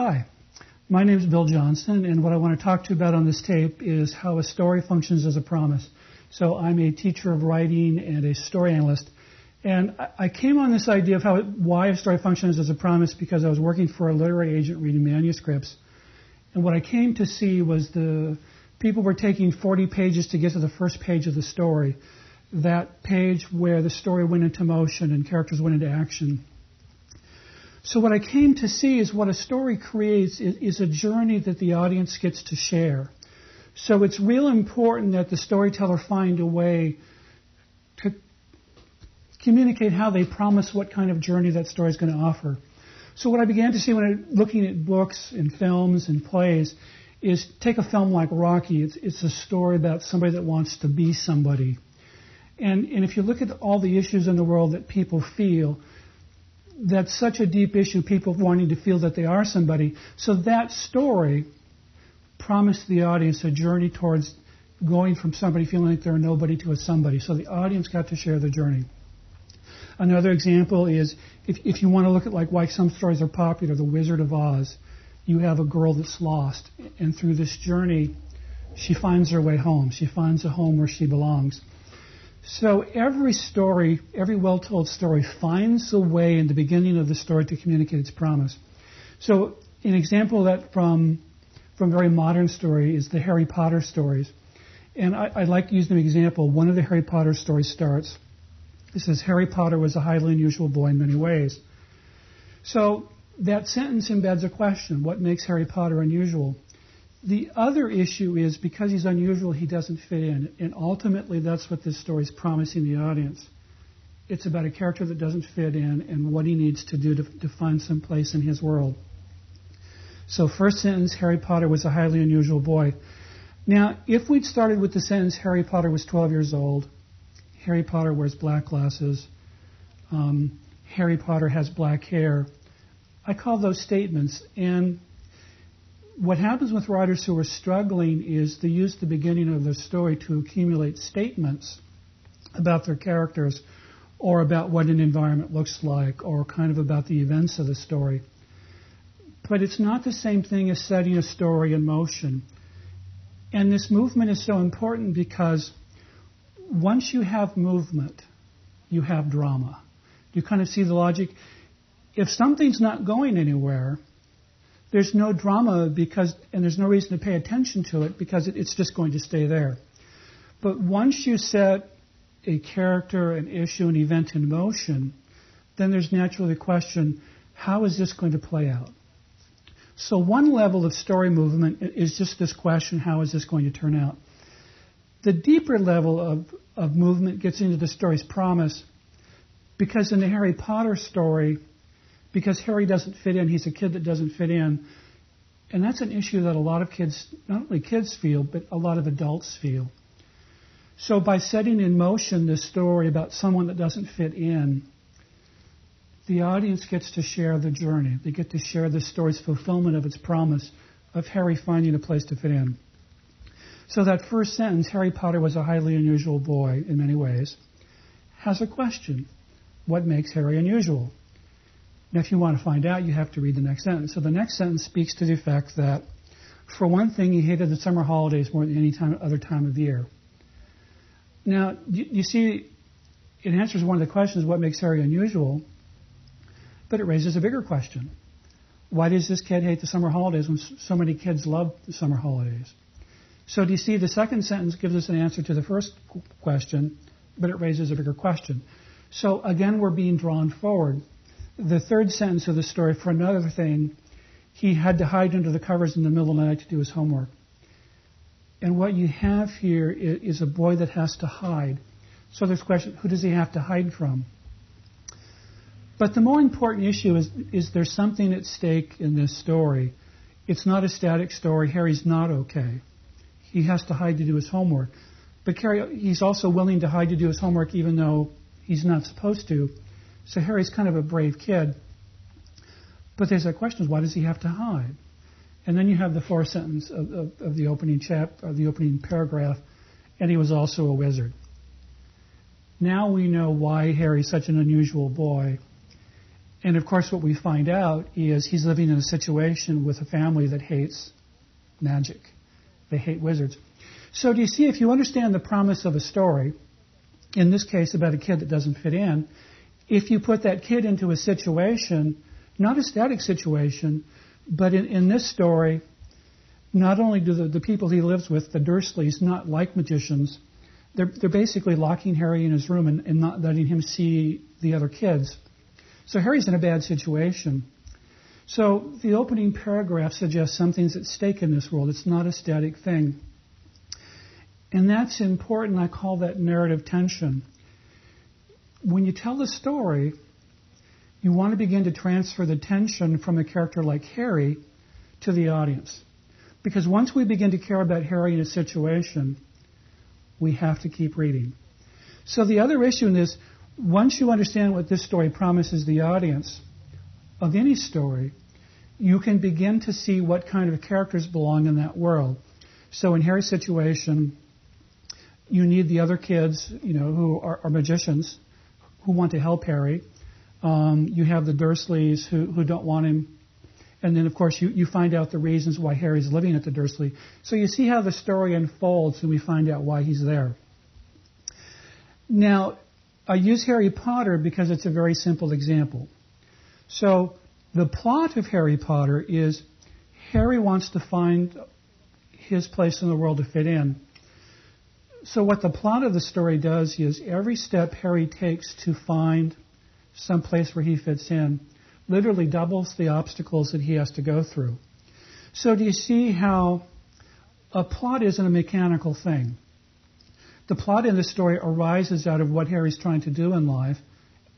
Hi, my name is Bill Johnson, and what I want to talk to you about on this tape is how a story functions as a promise. So I'm a teacher of writing and a story analyst, and I came on this idea of why a story functions as a promise because I was working for a literary agent reading manuscripts, and what I came to see was the people were taking 40 pages to get to the first page of the story, that page where the story went into motion and characters went into action. So what I came to see is what a story creates is a journey that the audience gets to share. So it's real important that the storyteller find a way to communicate how they promise what kind of journey that story is going to offer. So what I began to see when I'm looking at books and films and plays is take a film like Rocky. It's a story about somebody that wants to be somebody. And if you look at all the issues in the world that people feel, that's such a deep issue, people wanting to feel that they are somebody. So that story promised the audience a journey towards going from somebody feeling like they're a nobody to a somebody. So the audience got to share the journey. Another example is if you want to look at like why some stories are popular, The Wizard of Oz, you have a girl that's lost, and through this journey, she finds her way home. She finds a home where she belongs. So every story, every well-told story finds a way in the beginning of the story to communicate its promise. So an example of that from very modern story is the Harry Potter stories. And I like to use an example. One of the Harry Potter stories starts, it says, Harry Potter was a highly unusual boy in many ways. So that sentence embeds a question. What makes Harry Potter unusual? The other issue is because he's unusual, he doesn't fit in. And ultimately, that's what this story is promising the audience. It's about a character that doesn't fit in and what he needs to do to find some place in his world. So first sentence, Harry Potter was a highly unusual boy. Now, if we'd started with the sentence, Harry Potter was 12 years old, Harry Potter wears black glasses, Harry Potter has black hair, I call those statements. And what happens with writers who are struggling is they use the beginning of the story to accumulate statements about their characters or about what an environment looks like or kind of about the events of the story. But it's not the same thing as setting a story in motion. And this movement is so important because once you have movement, you have drama. You kind of see the logic. If something's not going anywhere, there's no drama and there's no reason to pay attention to it because it's just going to stay there. But once you set a character, an issue, an event in motion, then there's naturally the question, how is this going to play out? So one level of story movement is just this question, how is this going to turn out? The deeper level of movement gets into the story's promise because in the Harry Potter story, because Harry doesn't fit in, he's a kid that doesn't fit in. And that's an issue that a lot of kids, not only kids feel, but a lot of adults feel. So by setting in motion this story about someone that doesn't fit in, the audience gets to share the journey. They get to share the story's fulfillment of its promise of Harry finding a place to fit in. So that first sentence, Harry Potter was a highly unusual boy in many ways, has a question. What makes Harry unusual? Now, if you want to find out, you have to read the next sentence. So the next sentence speaks to the effect that, for one thing, he hated the summer holidays more than any other time of the year. Now, you see, it answers one of the questions, what makes Harry unusual? But it raises a bigger question. Why does this kid hate the summer holidays when so many kids love the summer holidays? So do you see, the second sentence gives us an answer to the first question, but it raises a bigger question. So again, we're being drawn forward. The third sentence of the story, for another thing, he had to hide under the covers in the middle of the night to do his homework. And what you have here is a boy that has to hide. So there's a question, who does he have to hide from? But the more important issue is there's something at stake in this story. It's not a static story. Harry's not okay. He has to hide to do his homework. But he's also willing to hide to do his homework even though he's not supposed to. So Harry's kind of a brave kid. But there's a question, why does he have to hide? And then you have the fourth sentence of the opening the opening paragraph, and he was also a wizard. Now we know why Harry's such an unusual boy. And of course what we find out is he's living in a situation with a family that hates magic. They hate wizards. So do you see, if you understand the promise of a story, in this case about a kid that doesn't fit in, if you put that kid into a situation, not a static situation, but in this story, not only do the people he lives with, the Dursleys, not like magicians, they're basically locking Harry in his room and not letting him see the other kids. So Harry's in a bad situation. So the opening paragraph suggests something's at stake in this world. It's not a static thing. And that's important. I call that narrative tension. When you tell a story, you want to begin to transfer the tension from a character like Harry to the audience. Because once we begin to care about Harry in a situation, we have to keep reading. So the other issue in this, once you understand what this story promises the audience of any story, you can begin to see what kind of characters belong in that world. So in Harry's situation, you need the other kids, who are magicians, who want to help Harry. You have the Dursleys who don't want him. And then, of course, you find out the reasons why Harry's living at the Dursley. So you see how the story unfolds, and we find out why he's there. Now, I use Harry Potter because it's a very simple example. So the plot of Harry Potter is Harry wants to find his place in the world to fit in. So what the plot of the story does is every step Harry takes to find some place where he fits in literally doubles the obstacles that he has to go through. So do you see how a plot isn't a mechanical thing? The plot in the story arises out of what Harry's trying to do in life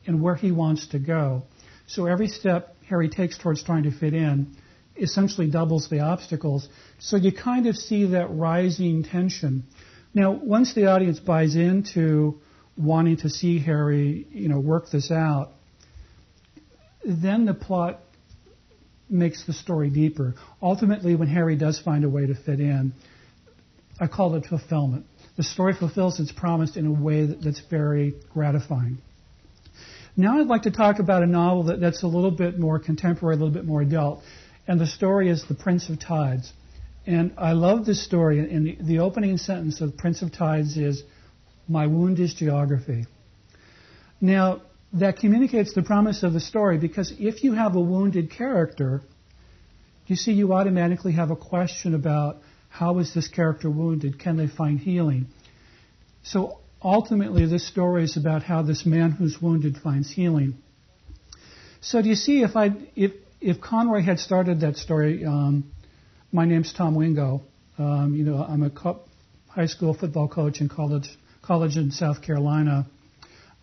and where he wants to go. So every step Harry takes towards trying to fit in essentially doubles the obstacles. So you kind of see that rising tension. Now, once the audience buys into wanting to see Harry, work this out, then the plot makes the story deeper. Ultimately, when Harry does find a way to fit in, I call it fulfillment. The story fulfills its promise in a way that's very gratifying. Now I'd like to talk about a novel that's a little bit more contemporary, a little bit more adult. And the story is The Prince of Tides. And I love this story. And the opening sentence of Prince of Tides is, "My wound is geography." Now, that communicates the promise of the story, because if you have a wounded character, you see, you automatically have a question about how is this character wounded? Can they find healing? So ultimately, this story is about how this man who's wounded finds healing. So do you see, if Conroy had started that story, my name's Tom Wingo. I'm a high school football coach in college in South Carolina.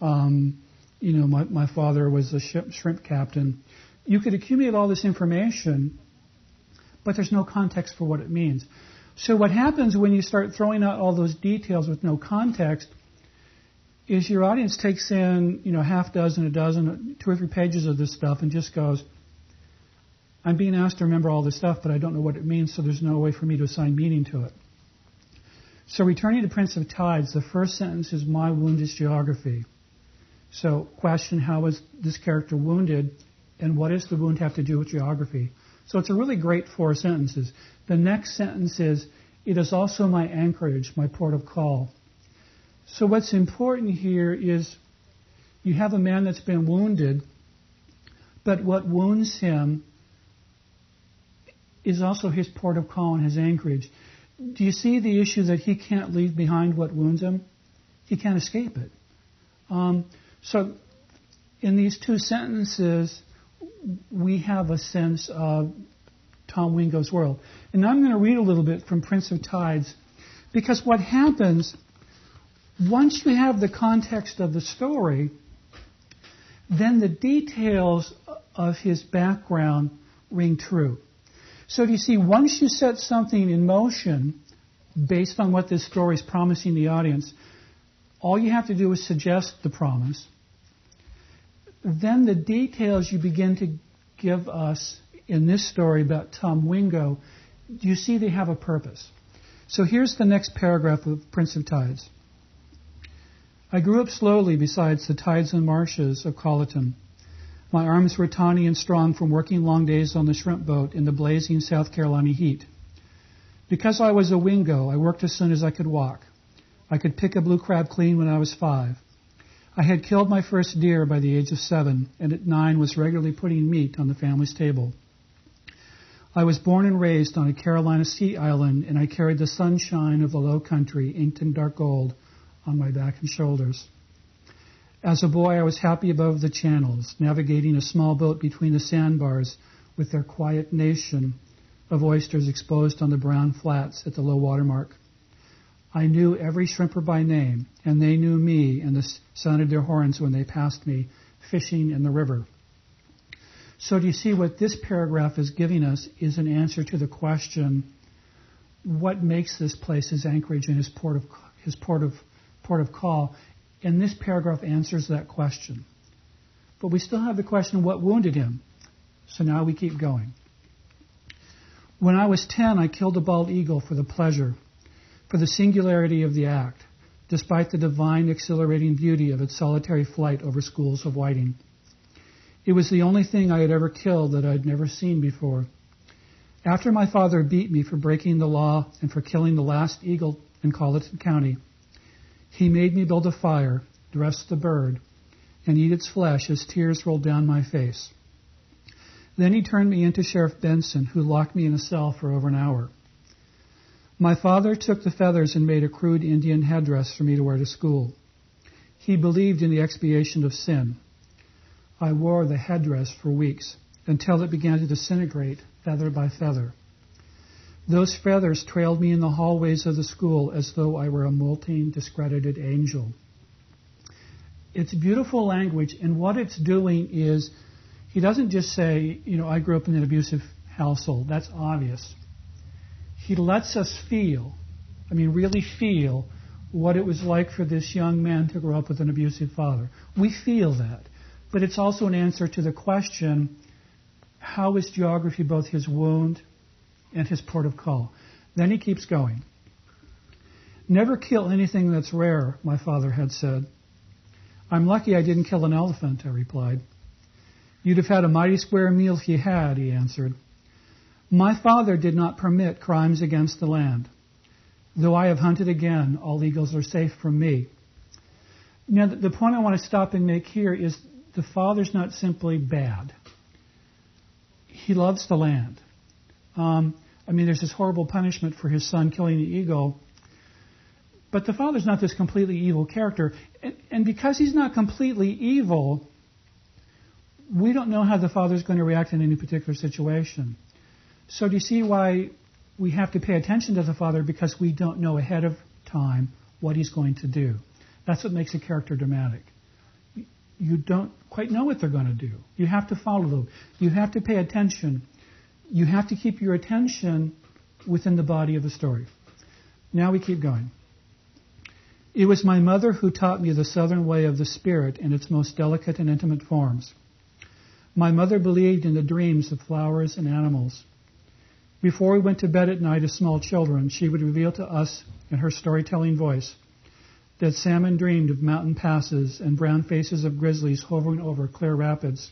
My father was a shrimp captain. You could accumulate all this information, but there's no context for what it means. So what happens when you start throwing out all those details with no context is your audience takes in, half dozen, a dozen, 2 or 3 pages of this stuff and just goes, I'm being asked to remember all this stuff, but I don't know what it means, so there's no way for me to assign meaning to it. So returning to Prince of Tides, the first sentence is, "My wound is geography." So question, how is this character wounded, and what does the wound have to do with geography? So it's a really great 4 sentences. The next sentence is, "It is also my anchorage, my port of call." So what's important here is you have a man that's been wounded, but what wounds him is also his port of call and his anchorage. Do you see the issue that he can't leave behind what wounds him? He can't escape it. So in these 2 sentences, we have a sense of Tom Wingo's world. And now I'm going to read a little bit from Prince of Tides, because what happens, once you have the context of the story, then the details of his background ring true. So do you see, once you set something in motion based on what this story is promising the audience, all you have to do is suggest the promise. Then the details you begin to give us in this story about Tom Wingo, do you see they have a purpose? So here's the next paragraph of Prince of Tides. "I grew up slowly beside the tides and marshes of Colleton. My arms were tawny and strong from working long days on the shrimp boat in the blazing South Carolina heat. Because I was a wingo, I worked as soon as I could walk. I could pick a blue crab clean when I was 5. I had killed my first deer by the age of 7, and at 9 was regularly putting meat on the family's table. I was born and raised on a Carolina sea island, and I carried the sunshine of the low country inked in dark gold on my back and shoulders. As a boy, I was happy above the channels, navigating a small boat between the sandbars with their quiet nation of oysters exposed on the brown flats at the low water mark. I knew every shrimper by name, and they knew me and sounded their horns when they passed me, fishing in the river. So do you see what this paragraph is giving us is an answer to the question, what makes this place his anchorage and his port of call? And this paragraph answers that question. But we still have the question, what wounded him? So now we keep going. When I was 10, I killed a bald eagle for the pleasure, for the singularity of the act, despite the divine exhilarating beauty of its solitary flight over schools of whiting. It was the only thing I had ever killed that I had never seen before. After my father beat me for breaking the law and for killing the last eagle in Colleton County, he made me build a fire, dress the bird, and eat its flesh as tears rolled down my face. Then he turned me into Sheriff Benson, who locked me in a cell for over an hour. My father took the feathers and made a crude Indian headdress for me to wear to school. He believed in the expiation of sin. I wore the headdress for weeks, until it began to disintegrate feather by feather. Those feathers trailed me in the hallways of the school as though I were a molting, discredited angel. It's beautiful language, and what it's doing is, he doesn't just say, I grew up in an abusive household. That's obvious. He lets us feel, really feel, what it was like for this young man to grow up with an abusive father. We feel that. But it's also an answer to the question, how is geography both his wound and his port of call? Then he keeps going. Never kill anything that's rare, my father had said. I'm lucky I didn't kill an elephant, I replied. You'd have had a mighty square meal if you had, he answered. My father did not permit crimes against the land. Though I have hunted again, all eagles are safe from me. Now, the point I want to stop and make here is the father's not simply bad. He loves the land. There's this horrible punishment for his son killing the eagle. But the father's not this completely evil character. And because he's not completely evil, we don't know how the father's going to react in any particular situation. So do you see why we have to pay attention to the father? Because we don't know ahead of time what he's going to do. That's what makes a character dramatic. You don't quite know what they're going to do. You have to follow them. You have to pay attention. You have to keep your attention within the body of the story. Now we keep going. It was my mother who taught me the southern way of the spirit in its most delicate and intimate forms. My mother believed in the dreams of flowers and animals. Before we went to bed at night as small children, she would reveal to us in her storytelling voice that salmon dreamed of mountain passes and brown faces of grizzlies hovering over clear rapids.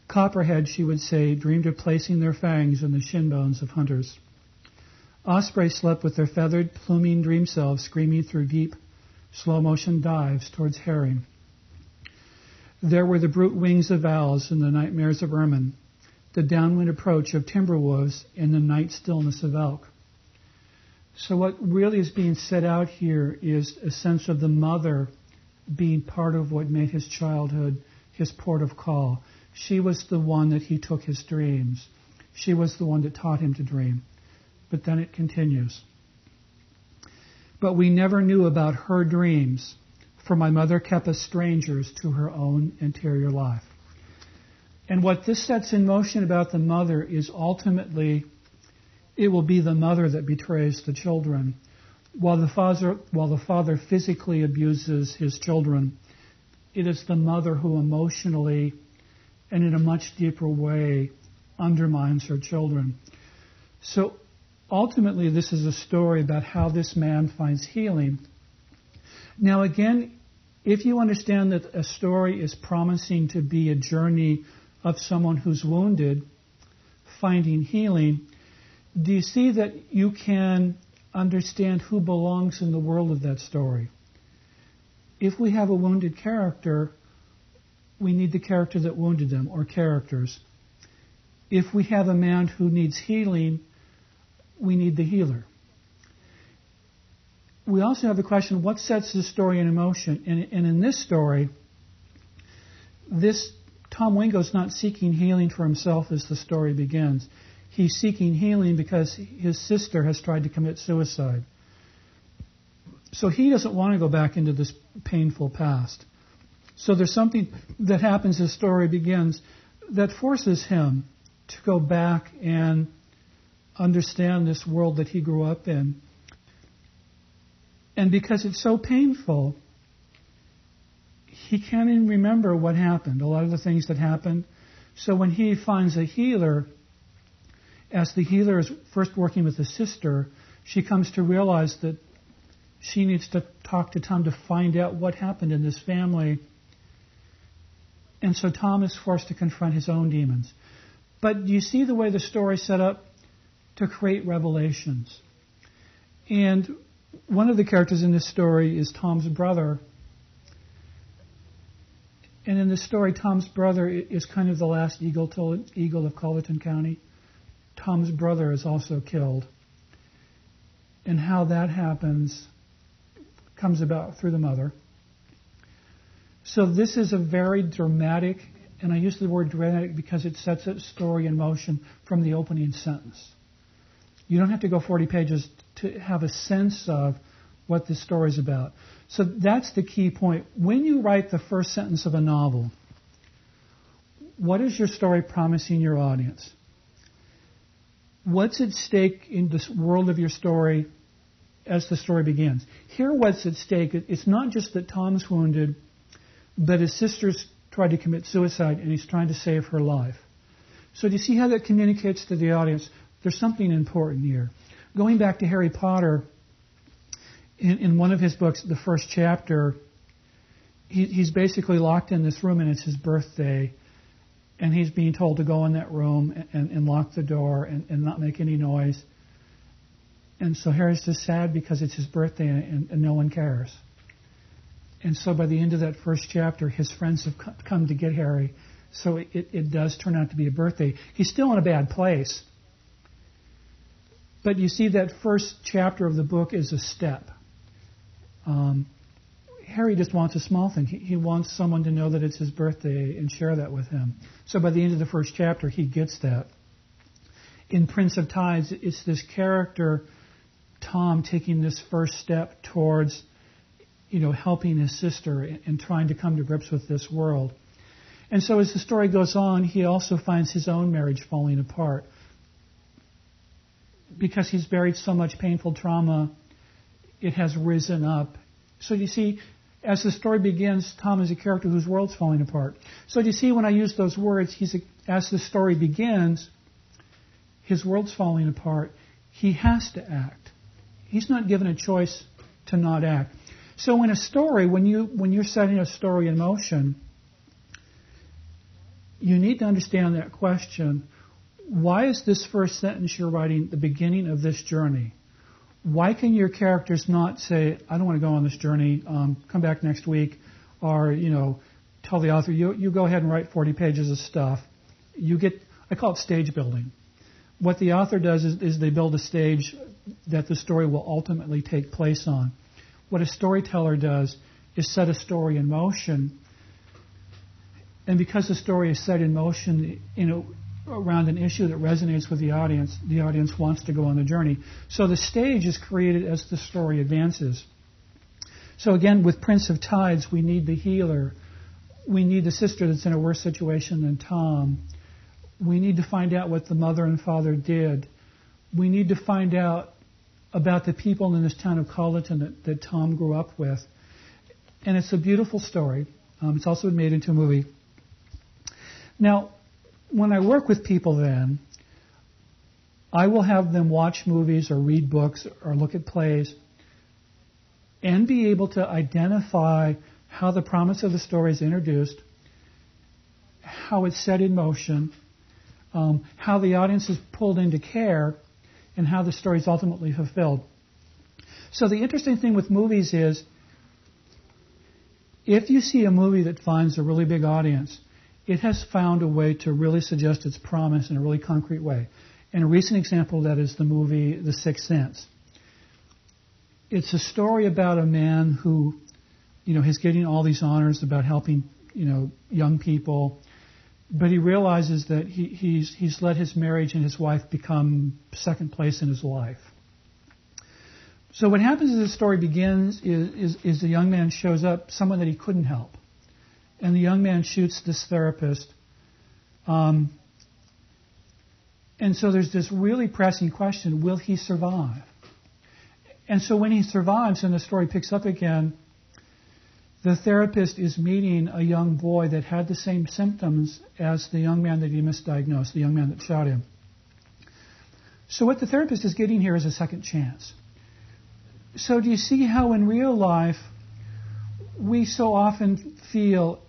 Copperhead, she would say, dreamed of placing their fangs in the shin bones of hunters. Ospreys slept with their feathered, pluming dream selves screaming through deep, slow-motion dives towards herring. There were the brute wings of owls and the nightmares of ermine, the downwind approach of timber wolves and the night stillness of elk. So what really is being set out here is a sense of the mother being part of what made his childhood his port of call. She was the one that he took his dreams. She was the one that taught him to dream. But then it continues. But we never knew about her dreams, for my mother kept us strangers to her own interior life. And what this sets in motion about the mother is ultimately it will be the mother that betrays the children. While the father physically abuses his children, it is the mother who emotionally and in a much deeper way undermines her children. So ultimately this is a story about how this man finds healing. Now again, if you understand that a story is promising to be a journey of someone who's wounded, finding healing, do you see that you can understand who belongs in the world of that story? If we have a wounded character, we need the character that wounded them, or characters. If we have a man who needs healing, we need the healer. We also have the question, what sets the story in motion? And in this story, Tom Wingo's not seeking healing for himself as the story begins. He's seeking healing because his sister has tried to commit suicide. So he doesn't want to go back into this painful past. So there's something that happens as the story begins that forces him to go back and understand this world that he grew up in. And because it's so painful, he can't even remember what happened, a lot of the things that happened. So when he finds a healer, as the healer is first working with the sister, she comes to realize that she needs to talk to Tom to find out what happened in this family. And so Tom is forced to confront his own demons. But do you see the way the story is set up to create revelations? And one of the characters in this story is Tom's brother. And in this story, Tom's brother is kind of the last eagle of Colleton County. Tom's brother is also killed. And how that happens comes about through the mother. So this is a very dramatic, and I use the word dramatic because it sets a story in motion from the opening sentence. You don't have to go 40 pages to have a sense of what this story is about. So that's the key point. When you write the first sentence of a novel, what is your story promising your audience? What's at stake in this world of your story as the story begins? Here what's at stake, it's not just that Tom's wounded, but his sister's tried to commit suicide and he's trying to save her life. So do you see how that communicates to the audience? There's something important here. Going back to Harry Potter, in one of his books, the first chapter, he's basically locked in this room and it's his birthday, and he's being told to go in that room and lock the door and not make any noise. And so Harry's just sad because it's his birthday and no one cares. And so by the end of that first chapter, his friends have come to get Harry. So it does turn out to be a birthday. He's still in a bad place. But you see that first chapter of the book is a step. Harry just wants a small thing. He wants someone to know that it's his birthday and share that with him. So by the end of the first chapter, he gets that. In Prince of Tides, it's this character, Tom, taking this first step towards, helping his sister and trying to come to grips with this world. And so as the story goes on, he also finds his own marriage falling apart. Because he's buried so much painful trauma, it has risen up. So you see, as the story begins, Tom is a character whose world's falling apart. So you see, when I use those words, as the story begins, his world's falling apart. He has to act. He's not given a choice to not act. So in a story, when you're setting a story in motion, you need to understand that question. Why is this first sentence you're writing the beginning of this journey? Why can your characters not say, I don't want to go on this journey, come back next week, or, tell the author, you go ahead and write 40 pages of stuff. I call it stage building. What the author does is they build a stage that the story will ultimately take place on. What a storyteller does is set a story in motion. And because the story is set in motion, around an issue that resonates with the audience wants to go on the journey. So the stage is created as the story advances. So again, with Prince of Tides, we need the healer. We need the sister that's in a worse situation than Tom. We need to find out what the mother and father did. We need to find out about the people in this town of Colleton that Tom grew up with. And it's a beautiful story. It's also been made into a movie. Now, when I work with people then, I will have them watch movies or read books or look at plays and be able to identify how the promise of the story is introduced, how it's set in motion, how the audience is pulled into care, and how the story is ultimately fulfilled. So the interesting thing with movies is, if you see a movie that finds a really big audience, it has found a way to really suggest its promise in a really concrete way. And a recent example of that is the movie The Sixth Sense. It's a story about a man who, he's getting all these honors about helping, young people, but he realizes that he's let his marriage and his wife become second place in his life. So what happens as the story begins is the young man shows up, someone that he couldn't help. And the young man shoots this therapist. And so there's this really pressing question, will he survive? And so when he survives and the story picks up again, the therapist is meeting a young boy that had the same symptoms as the young man that he misdiagnosed, the young man that shot him. So what the therapist is getting here is a second chance. So do you see how in real life we so often feel,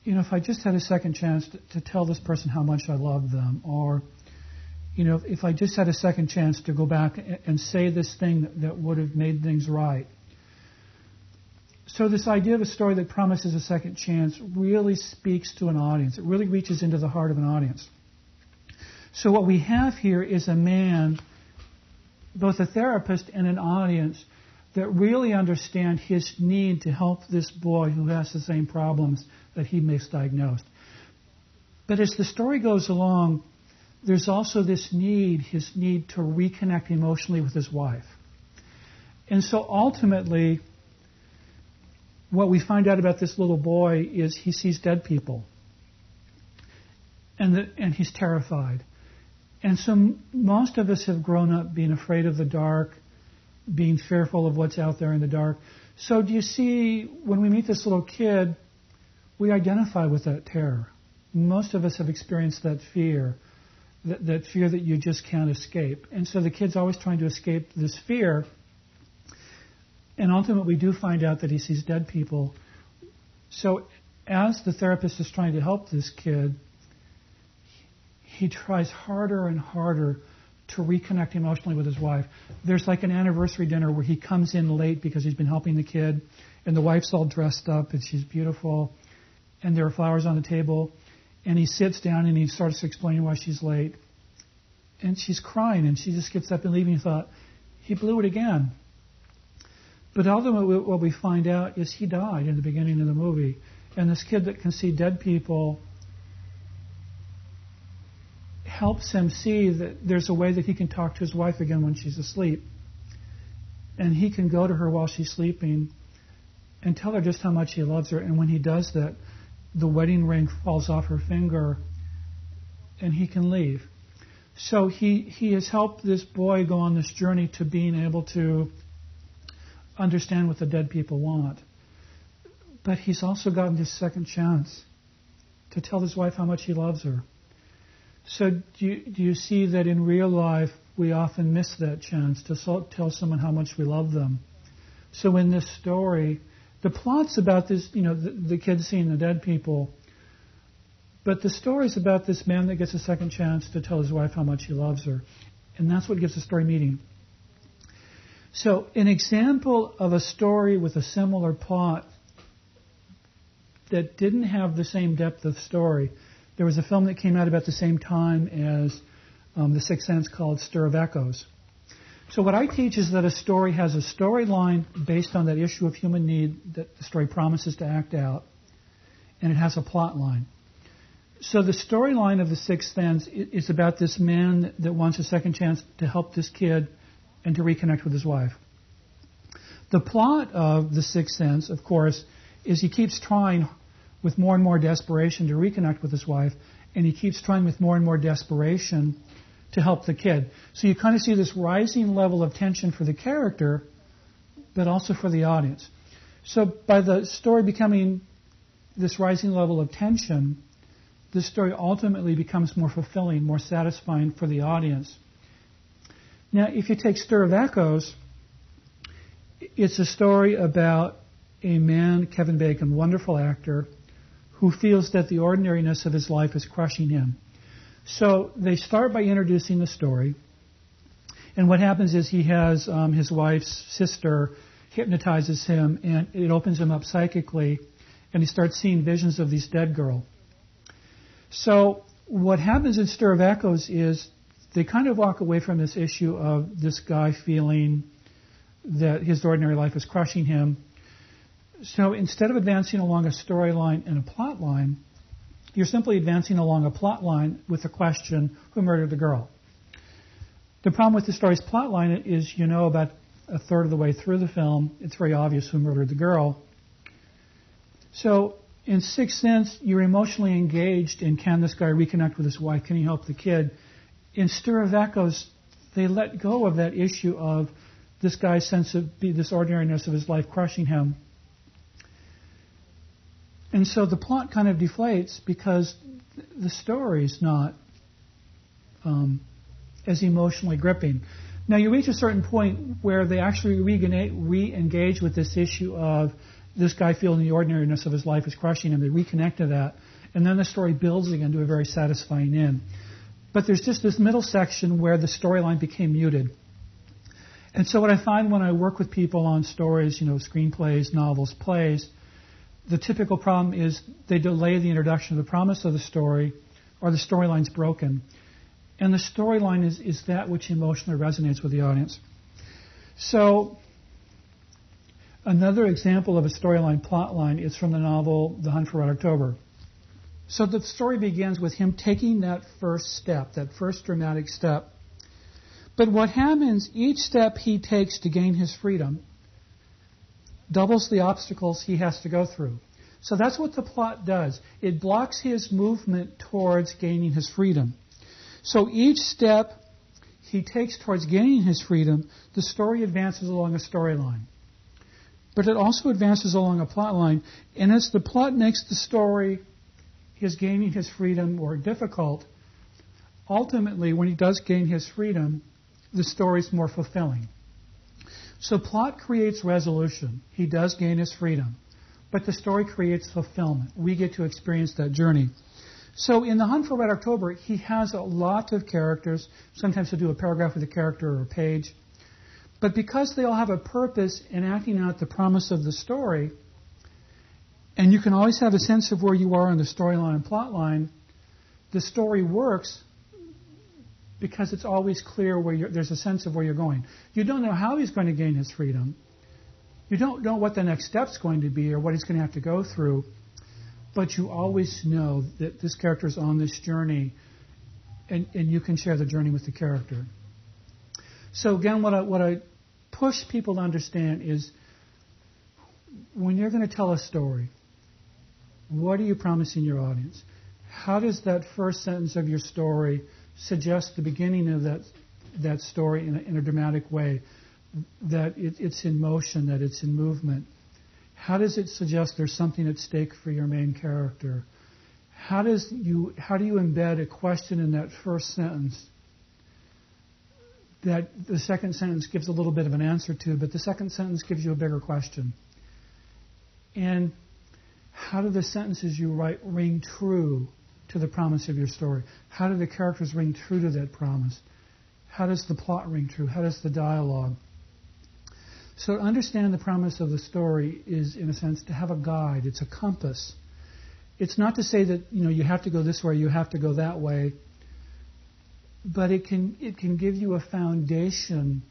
if I just had a second chance to tell this person how much I love them, or, if I just had a second chance to go back and say this thing that would have made things right. So this idea of a story that promises a second chance really speaks to an audience. It really reaches into the heart of an audience. So what we have here is a man, both a therapist and an audience, that really understand his need to help this boy who has the same problems that he misdiagnosed. But as the story goes along, there's also his need to reconnect emotionally with his wife. And so ultimately, what we find out about this little boy is he sees dead people. And he's terrified. And so most of us have grown up being afraid of the dark, being fearful of what's out there in the dark. So do you see, when we meet this little kid, we identify with that terror. Most of us have experienced that fear that you just can't escape. And so the kid's always trying to escape this fear. And ultimately, we do find out that he sees dead people. So as the therapist is trying to help this kid, he tries harder and harder to reconnect emotionally with his wife. There's like an anniversary dinner where he comes in late because he's been helping the kid, and the wife's all dressed up, and she's beautiful, and there are flowers on the table, and he sits down and he starts explaining why she's late. And she's crying, and she just gets up and leaving. He thought, he blew it again. But ultimately, what we find out is he died in the beginning of the movie. And this kid that can see dead people helps him see that there's a way that he can talk to his wife again when she's asleep. And he can go to her while she's sleeping and tell her just how much he loves her. And when he does that, the wedding ring falls off her finger and he can leave. So he has helped this boy go on this journey to being able to understand what the dead people want. But he's also gotten this second chance to tell his wife how much he loves her. So do you see that in real life we often miss that chance to tell someone how much we love them? So in this story, the plot's about this, the kid seeing the dead people, but the story's about this man that gets a second chance to tell his wife how much he loves her. And that's what gives the story meaning. So an example of a story with a similar plot that didn't have the same depth of story, there was a film that came out about the same time as The Sixth Sense called Stir of Echoes. So what I teach is that a story has a storyline based on that issue of human need that the story promises to act out, and it has a plot line. So the storyline of The Sixth Sense is about this man that wants a second chance to help this kid and to reconnect with his wife. The plot of The Sixth Sense, of course, is he keeps trying with more and more desperation to reconnect with his wife, and he keeps trying with more and more desperation to help the kid. So you kind of see this rising level of tension for the character, but also for the audience. So by the story becoming this rising level of tension, the story ultimately becomes more fulfilling, more satisfying for the audience. Now, if you take Stir of Echoes, it's a story about a man, Kevin Bacon, wonderful actor, who feels that the ordinariness of his life is crushing him. So they start by introducing the story. And what happens is he has his wife's sister hypnotizes him, and it opens him up psychically, and he starts seeing visions of this dead girl. So what happens in Stir of Echoes is they kind of walk away from this issue of this guy feeling that his ordinary life is crushing him. So instead of advancing along a storyline and a plot line, you're simply advancing along a plot line with the question, who murdered the girl? The problem with the story's plot line is, about a third of the way through the film, it's very obvious who murdered the girl. So in Sixth Sense, you're emotionally engaged in, can this guy reconnect with his wife? Can he help the kid? In Stir of Echoes, they let go of that issue of this guy's sense of this ordinariness of his life crushing him. And so the plot kind of deflates because the story's not as emotionally gripping. Now you reach a certain point where they actually re-engage with this issue of this guy feeling the ordinariness of his life is crushing him. They reconnect to that. And then the story builds again to a very satisfying end. But there's just this middle section where the storyline became muted. And so what I find when I work with people on stories, screenplays, novels, plays, the typical problem is they delay the introduction of the promise of the story, or the storyline's broken. And the storyline is that which emotionally resonates with the audience. So another example of a storyline plot line is from the novel The Hunt for Red October. So the story begins with him taking that first step, that first dramatic step. But what happens, each step he takes to gain his freedom doubles the obstacles he has to go through. So that's what the plot does. It blocks his movement towards gaining his freedom. So each step he takes towards gaining his freedom, the story advances along a storyline. But it also advances along a plot line. And as the plot makes the story, his gaining his freedom, more difficult, ultimately, when he does gain his freedom, the story's more fulfilling. So plot creates resolution. He does gain his freedom. But the story creates fulfillment. We get to experience that journey. So in The Hunt for Red October, he has a lot of characters. Sometimes he'll do a paragraph with a character or a page. But because they all have a purpose in acting out the promise of the story, and you can always have a sense of where you are in the storyline and plot line, the story works because it's always clear where there's a sense of where you're going. You don't know how he's going to gain his freedom. You don't know what the next step's going to be or what he's going to have to go through. But you always know that this character is on this journey, and you can share the journey with the character. So again, what I push people to understand is when you're going to tell a story, what are you promising your audience? How does that first sentence of your story suggest the beginning of that story in a dramatic way, that it's in motion, that it's in movement? How does it suggest there's something at stake for your main character? How do you embed a question in that first sentence that the second sentence gives a little bit of an answer to, but the second sentence gives you a bigger question? And how do the sentences you write ring true to the promise of your story? How do the characters ring true to that promise? How does the plot ring true? How does the dialogue? So to understand the promise of the story is, in a sense, to have a guide. It's a compass. It's not to say that you have to go this way, you have to go that way, but it can give you a foundation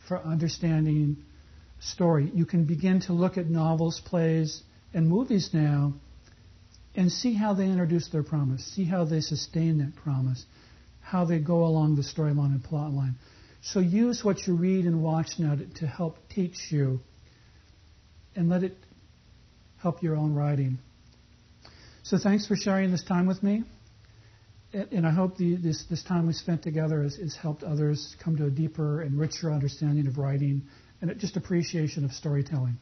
for understanding story. You can begin to look at novels, plays, and movies now and see how they introduce their promise, see how they sustain that promise, how they go along the storyline and plot line. So use what you read and watch now to help teach you, and let it help your own writing. So thanks for sharing this time with me. And I hope this time we spent together has helped others come to a deeper and richer understanding of writing and just appreciation of storytelling.